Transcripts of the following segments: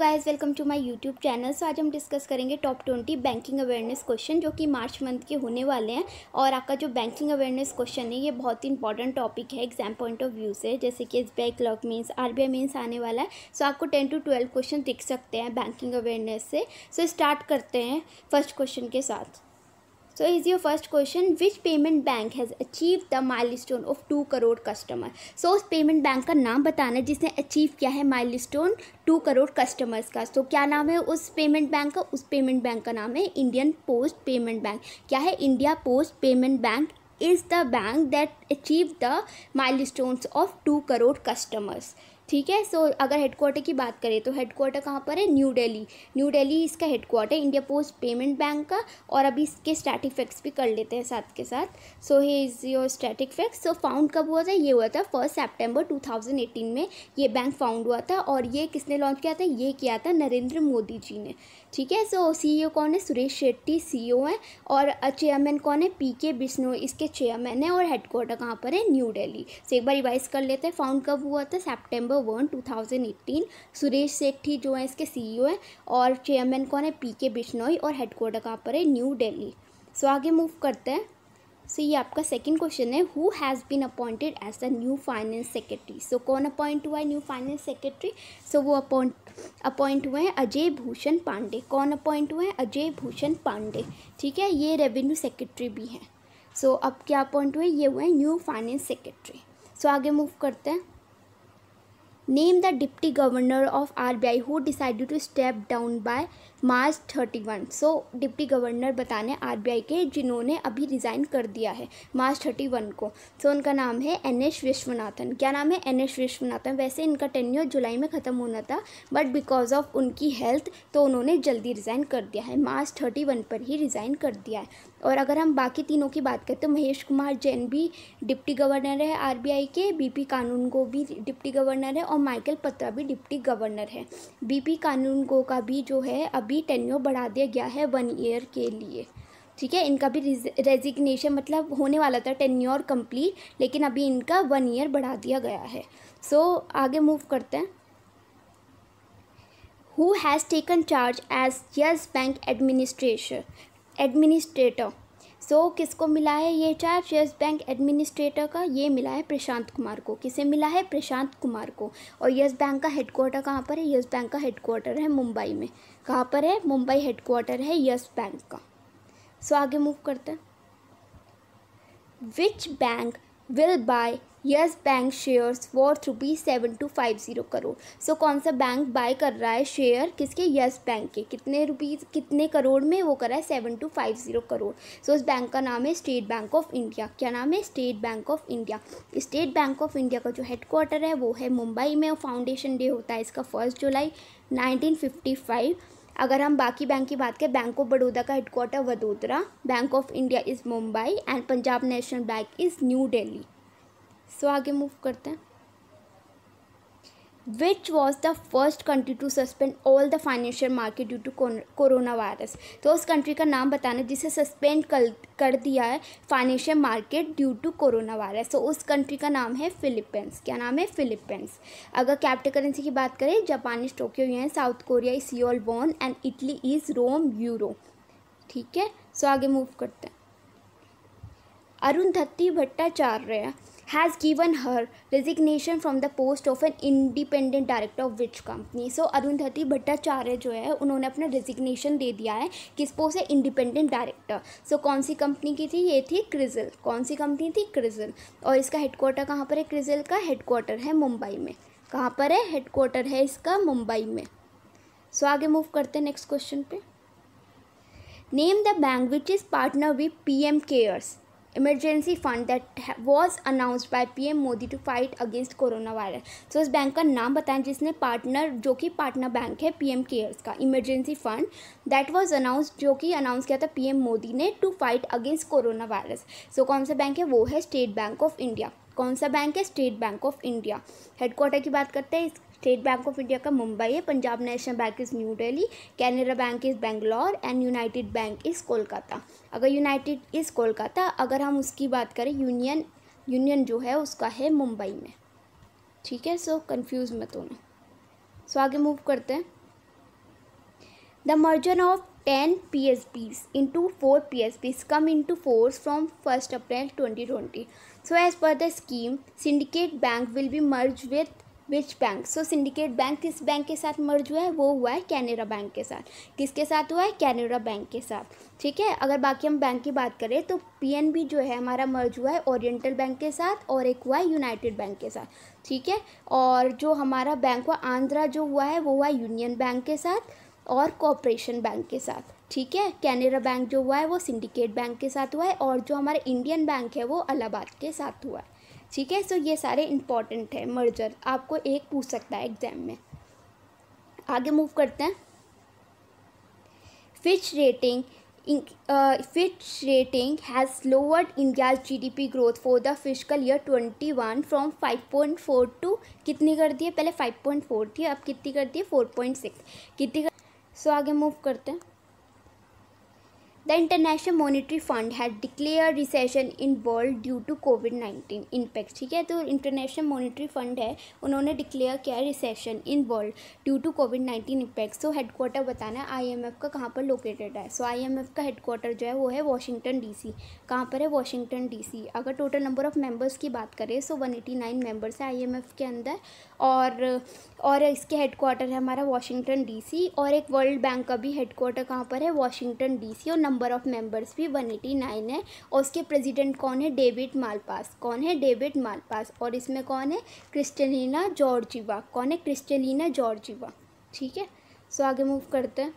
Guys, welcome to my YouTube channel. So आज हम discuss करेंगे टॉप 20 बैंकिंग अवेयरनेस क्वेश्चन जो कि मार्च मंथ के होने वाले हैं। और आपका जो बैंकिंग अवेयरनेस क्वेश्चन है ये बहुत ही इंपॉर्टेंट टॉपिक है एग्जाम पॉइंट ऑफ व्यू से, जैसे कि SBI clerk means, RBI means आने वाला है। सो आपको 10 to 12 क्वेश्चन दिख सकते हैं बैंकिंग अवेयरनेस से। सो स्टार्ट करते हैं फर्स्ट क्वेश्चन के साथ। So is your first question, which payment bank has achieved the milestone of 2 crore customer. So उस पेमेंट बैंक का नाम बताना है जिसने अचीव किया है माइलस्टोन 2 करोड़ कस्टमर्स का। तो क्या नाम है उस पेमेंट बैंक का? उस पेमेंट बैंक का नाम है इंडियन पोस्ट पेमेंट बैंक। क्या है? India post payment bank is the bank that achieve the milestones of 2 crore customers. ठीक है। सो अगर हेडक्वार्टर की बात करें तो हेडक्वार्टर कहाँ पर है? न्यू दिल्ली। न्यू दिल्ली इसका headquarter India post payment bank का। और अभी इसके स्टैटिक फैक्ट्स भी कर लेते हैं साथ के साथ। So he is your static facts. So found कब हुआ था? ये हुआ था 1 सितंबर 2018 में ये बैंक फाउंड हुआ था। और ये किसने लॉन्च किया था? ये किया था नरेंद्र मोदी जी ने। ठीक है। सो सीईओ कौन है? सुरेश शेट्टी सीईओ है। और चेयरमैन कौन है? पीके बिश्नोई इसके चेयरमैन है। और हेडक्वार्टर कहाँ पर है? न्यू दिल्ली। सो एक बार रिवाइज कर लेते हैं। फाउंड कब हुआ था? सितंबर 1, 2018। सुरेश सेठी जो है इसके सीईओ है। और चेयरमैन कौन है? पीके बिश्नोई। और हेडक्वार्टर कहाँ पर है? न्यू दिल्ली। सो आगे मूव करते हैं। सो ये आपका सेकंड क्वेश्चन है, who has been appointed as the new finance secretary. So कौन अपॉइंट हुआ है न्यू फाइनेंस सेक्रेटरी? सो वो अपॉइंट हुए हैं अजय भूषण पांडे। कौन अपॉइंट हुए हैं? अजय भूषण पांडे। ठीक है। ये रेवेन्यू सेक्रेटरी भी हैं। सो अब क्या अपॉइंट हुए? ये हुए न्यू फाइनेंस सेक्रेटरी। सो आगे मूव करते हैं। Name the deputy governor of RBI who decided to step down by March 31। So deputy governor बताने आरबीआई के जिन्होंने अभी रिज़ाइन कर दिया है मार्च 31 को। सो उनका नाम है एनएस विश्वनाथन। क्या नाम है? एनएस विश्वनाथन। वैसे इनका टेन्योर जुलाई में ख़त्म होना था, बट बिकॉज ऑफ उनकी हेल्थ तो उन्होंने जल्दी रिज़ाइन कर दिया है, मार्च 31 पर ही रिज़ाइन कर दिया है। और अगर हम बाकी तीनों की बात करें तो महेश कुमार जैन भी डिप्टी गवर्नर है आरबीआई के, बीपी कानूनगो भी डिप्टी गवर्नर है, और माइकल पत्रा भी डिप्टी गवर्नर है। बीपी कानूनगो का भी जो है अभी टेन्योर बढ़ा दिया गया है 1 ईयर के लिए। ठीक है। इनका भी रेजिग्नेशन मतलब होने वाला था टेन्योर कंप्लीट, लेकिन अभी इनका 1 ईयर बढ़ा दिया गया है। सो आगे मूव करते हैं। Who has taken charge as Yes Bank administrator. So किसको मिला है ये चार्ज यस बैंक एडमिनिस्ट्रेटर का? ये मिला है प्रशांत कुमार को। किसे मिला है? प्रशांत कुमार को। और यस बैंक का हेडक्वार्टर कहाँ पर है? यस बैंक का हेडक्वार्टर है मुंबई में। कहाँ पर है? मुंबई हेडक्वार्टर है यस बैंक का। सो आगे मूव करते हैं। Which bank will buy Yes Bank shares worth ₹7250 crore. So कौन सा बैंक बाय कर रहा है शेयर किसके? यस बैंक के। कितने रुपीज़ कितने करोड़ में? वो कर रहा है 7250 करोड़। सो इस बैंक का नाम है स्टेट बैंक ऑफ इंडिया। क्या नाम है? State bank of India. State bank of India का जो हेडक्वार्टर है वो है मुंबई में। और फाउंडेशन डे होता है इसका 1 जुलाई 1955। अगर हम बाकी बैंक की बात करें, बैंक ऑफ बड़ौदा का headquarter Vadodara, Bank of India is Mumbai and Punjab National Bank is New Delhi. So आगे मूव करते हैं। Which was the first country to suspend all the financial market due to corona virus. तो उस कंट्री का नाम बताना जिसे सस्पेंड कर दिया है financial market due to corona virus. तो उस कंट्री का नाम है फिलीपींस। क्या नाम है? फिलीपींस। अगर कैपिटल करेंसी की बात करें, Japan is Tokyo yen, South Korea is Seoul won and Italy is Rome euro. ठीक है। सो आगे मूव करते हैं। Arundhati Bhattacharya has given her resignation from the post of an independent director of which company। सो अरुंधति भट्टाचार्य जो है उन्होंने अपना रेजिग्नेशन दे दिया है किस पोस्ट से? Independent director. सो कौन सी कंपनी की थी? ये थी क्रिजल। कौन सी कंपनी थी? क्रिजल। और इसका हेडक्वार्टर कहाँ पर है? क्रिजल का हेडक्वार्टर है मुंबई में। कहाँ पर है? हेडक्वार्टर है इसका मुंबई में। सो आगे मूव करते हैं नेक्स्ट क्वेश्चन पे। Name the bank which is partner with PM CARES emergency fund that was announced by PM Modi to fight against corona virus. So इस बैंक का नाम बताएं जिसने पार्टनर जो कि पार्टनर बैंक है पीएम केयर्स का, emergency fund that was announced जो कि अनाउंस किया था पीएम मोदी ने to fight against corona virus. So कौन सा बैंक है? वो है स्टेट बैंक ऑफ इंडिया। कौन सा बैंक है? State bank of India. Headquarter की बात करते हैं, स्टेट बैंक ऑफ इंडिया का मुंबई है, Punjab National Bank is New Delhi, Canara bank is Bangalore and United bank is Kolkata. अगर यूनाइटेड इज़ कोलकाता, अगर हम उसकी बात करें यूनियन जो है उसका है मुंबई में। ठीक है। सो कंफ्यूज मत होना। सो आगे मूव करते हैं। The merger of 10 PSBs into 4 PSBs come into force from 1st April 2020. So as per the scheme, Syndicate Bank will be merged with which bank? So Syndicate Bank किस bank के साथ मर्ज हुआ है? वो हुआ है कैनरा बैंक के साथ। किसके साथ हुआ है? कैनरा बैंक के साथ। ठीक है, अगर बाकी हम बैंक की बात करें तो PNB जो है हमारा मर्ज हुआ है ओरिएंटल बैंक के साथ और एक हुआ है यूनाइटेड बैंक के साथ। ठीक है, और जो हमारा बैंक हुआ आंध्रा जो हुआ है वो हुआ यूनियन बैंक के साथ और कॉर्पोरेशन बैंक के साथ। ठीक है, कैनरा बैंक जो हुआ है वो सिंडिकेट बैंक के साथ हुआ है और जो हमारा इंडियन बैंक है वो इलाहाबाद के साथ हुआ है। ठीक है, सो ये सारे इंपॉर्टेंट है मर्जर, आपको एक पूछ सकता है एग्जाम में। आगे मूव करते हैं। Fitch rating has lowered India's GDP growth for the fiscal year 21 from 5.4 to कितनी कर दी है? पहले 5.4 थी, अब कितनी कर दी है? 4.6 कितनी कर। सो आगे मूव करते हैं। The International Monetary Fund had declared recession in world due to COVID-19 impact। ठीक है, तो इंटरनेशनल मॉनेटरी फंड है, उन्होंने डिक्लेयर किया है recession in world due to COVID-19 impact. So headquarter बताना है IMF का कहाँ पर लोकेटेड है। सो IMF का हेडक्वार्टर जो है वो है वॉशिंगटन DC। कहाँ पर है? Washington DC। अगर टोटल नंबर ऑफ मेंबर्स की बात करें सो 189 मेंबर्स है IMF के अंदर और इसके हेडक्वार्टर है हमारा वॉशिंगटन DC। और एक वर्ल्ड बैंक का भी हेडक्वार्टर कहाँ पर है? Washington DC। और नंबर ऑफ मेंबर्स भी 189 है और उसके प्रेसिडेंट कौन है? David Malpass. कौन है? David Malpass. और इसमें कौन है? Kristalina Georgieva. कौन है? Kristalina Georgieva. ठीक है, सो आगे मूव करते हैं।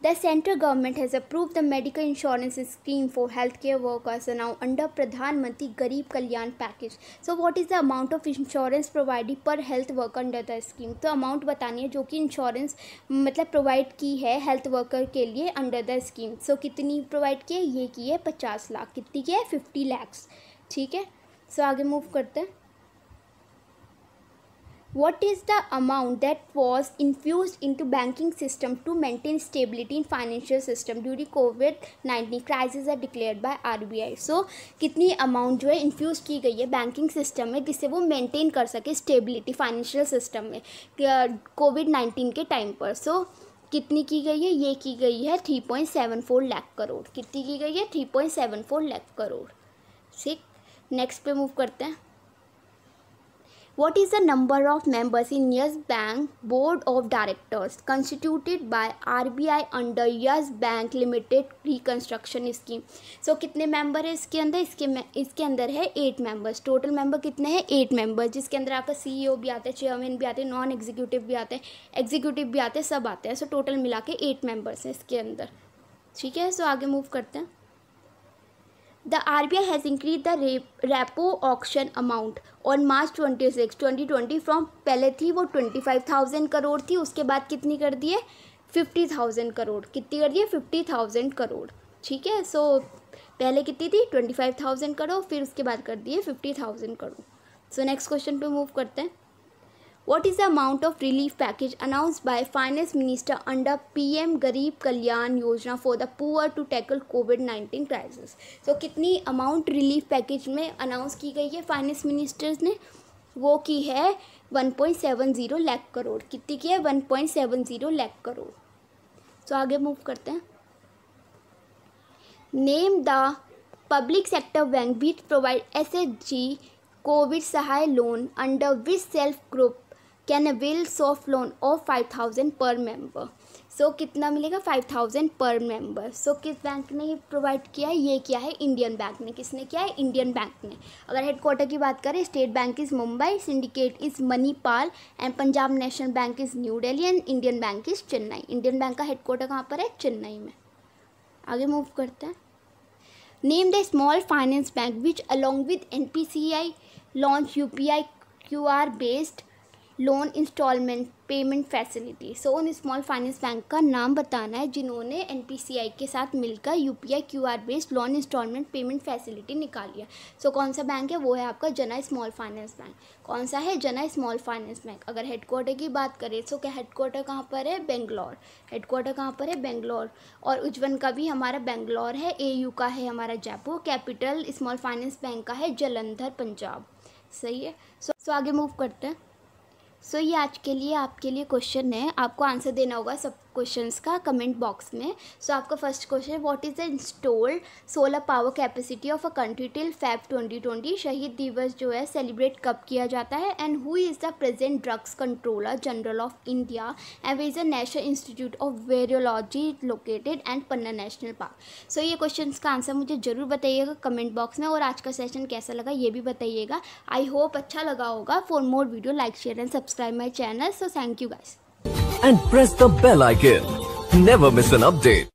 The central government has approved the medical insurance scheme for healthcare workers now under Pradhan Mantri Garib Kalyan package. So what is the amount of insurance provided per health worker under the scheme? तो amount बतानी है जो कि insurance मतलब provide की है health worker के लिए अंडर द स्कीम। सो कितनी प्रोवाइड की है? ये की है 50 लाख। कितनी की है? 50 lakhs। ठीक है, सो आगे मूव करते हैं। What is the amount that was infused into banking system to maintain stability in financial system during COVID-19 crisis are declared by RBI? So कितनी अमाउंट जो है इन्फ्यूज़ की गई है बैंकिंग सिस्टम में जिससे वो मेंटेन कर सके स्टेबिलिटी फाइनेंशियल सिस्टम में COVID-19 के टाइम पर। सो कितनी की गई है? ये की गई है 3.74 लाख करोड़। कितनी की गई है? 3.74 लाख करोड़। ठीक, नेक्स्ट पे मूव करते हैं। What is the number of members in Yes Bank Board of Directors constituted by RBI under Yes Bank Limited Reconstruction Scheme? So कितने मेंबर है इसके अंदर? इसके अंदर है 8 मेंबर्स। टोटल मेंबर कितने हैं? 8 मेंबर्स, जिसके अंदर आपका CEO भी आते हैं, चेयरमैन भी आते हैं, नॉन एग्जीक्यूटिव भी आते हैं, एग्जीक्यूटिव भी आते हैं, सब आते हैं। सो टोटल मिला के 8 मेंबर्स हैं इसके अंदर। ठीक है, सो आगे मूव करते हैं। The RBI has increased the repo auction amount on March 26, 2020 from पहले थी वो 25,000 करोड़ थी, उसके बाद कितनी कर दी है? 50,000 करोड़। कितनी कर दी है? 50,000 करोड़। ठीक है, सो पहले कितनी थी? 25,000 करोड़, फिर उसके बाद कर दी है 50,000 करोड़। सो नेक्स्ट क्वेश्चन पे मूव करते हैं। What is the amount of relief package announced by Finance Minister under PM Garib Kalyan Yojana for the poor to tackle COVID-19 crisis? So कितनी अमाउंट रिलीफ पैकेज में announce की गई है finance ministers ने? वो की है 1.70 लाख करोड़। कितनी की है? 1.70 लाख करोड़। तो आगे मूव करते हैं। Name the public sector bank which provide SHG Covid Sahay loan under which self group can avail soft loan of 5,000 पर मेंबर। सो कितना मिलेगा? 5,000 पर मेंबर। सो किस बैंक ने ये प्रोवाइड किया है? ये किया है इंडियन बैंक ने। किसने किया है? इंडियन बैंक ने। अगर हेडक्वार्टर की बात करें, State Bank is Mumbai, Syndicate is Manipal and Punjab National Bank is New Delhi and Indian Bank is Chennai. Indian Bank का हेडक्वार्टर कहाँ पर है? चेन्नई में। आगे मूव करते हैं। Name the small finance bank which along with NPCI launch UPI QR based loan instalment payment facility. So उन small finance bank का नाम बताना है जिन्होंने NPCI के साथ मिलकर UPI QR based loan instalment payment facility निकाली है। सो कौन सा बैंक है? वो है आपका जना स्मॉल फाइनेंस बैंक। कौन सा है? जना स्मॉल फाइनेंस बैंक। अगर हेडक्वार्टर की बात करें तो क्या हेडक्वार्टर कहाँ पर है? बेंगलोर। हेडक्वार्टर कहाँ पर है? बेंगलोर। और उज्जवन का भी हमारा बेंगलोर है। AU का है हमारा Jaipur. Capital small finance bank का है जलंधर पंजाब। सही है। सो आगे मूव करते हैं। सो ये आज के लिए आपके लिए क्वेश्चन है, आपको आंसर देना होगा सब क्वेश्चंस का कमेंट बॉक्स में। सो आपका first question, what is the installed solar power capacity of a country till Feb 2020? शहीद दिवस जो है सेलिब्रेट कब किया जाता है? And who is the present drugs controller general of India? And where is the national institute of virology located and Panna National Park? So ये questions का आंसर मुझे ज़रूर बताइएगा कमेंट बॉक्स में, और आज का सेशन कैसा लगा ये भी बताइएगा। आई होप अच्छा लगा होगा। For more video like share and subscribe my channel. So thank you guys. And press the bell icon. Never miss an update.